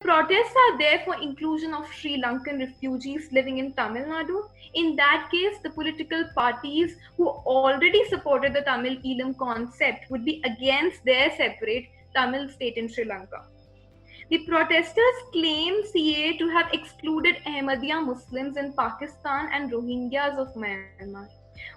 protests are there for inclusion of Sri Lankan refugees living in Tamil Nadu. In that case, the political parties who already supported the Tamil Eelam concept would be against their separate Tamil state in Sri Lanka. The protesters claim CAA to have excluded Ahmadiyya Muslims in Pakistan and Rohingyas of Myanmar,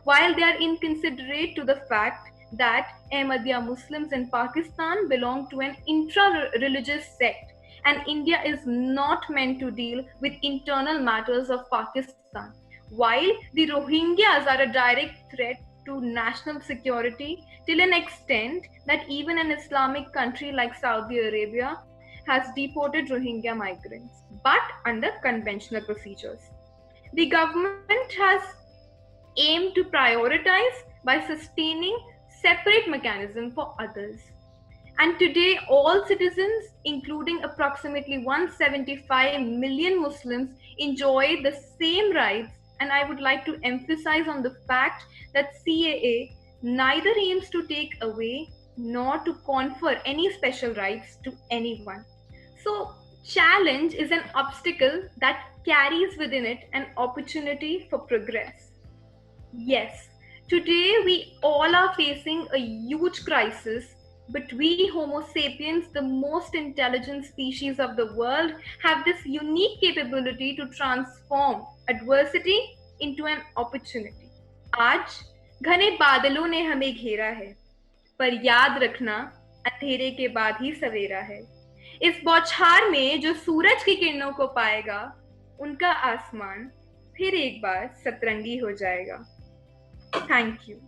while they are inconsiderate to the fact that Ahmadiyya Muslims in Pakistan belong to an intra-religious sect and India is not meant to deal with internal matters of Pakistan, while the Rohingyas are a direct threat to national security till an extent that even an Islamic country like Saudi Arabia has deported Rohingya migrants, but under conventional procedures. The government has aimed to prioritize by sustaining separate mechanism for others. And today, all citizens, including approximately 175 million Muslims, enjoy the same rights. And I would like to emphasize on the fact that CAA neither aims to take away nor to confer any special rights to anyone. So, challenge is an obstacle that carries within it an opportunity for progress. Yes, today we all are facing a huge crisis, but we Homo sapiens, the most intelligent species of the world, have this unique capability to transform adversity into an opportunity. आज घने बादलों ने हमें घेरा है, पर याद रखना अंधेरे के बाद ही सवेरा है। इस बौछार में जो सूरज की किरणों को पाएगा, उनका आसमान फिर एक बार सतरंगी हो जाएगा। Thank you.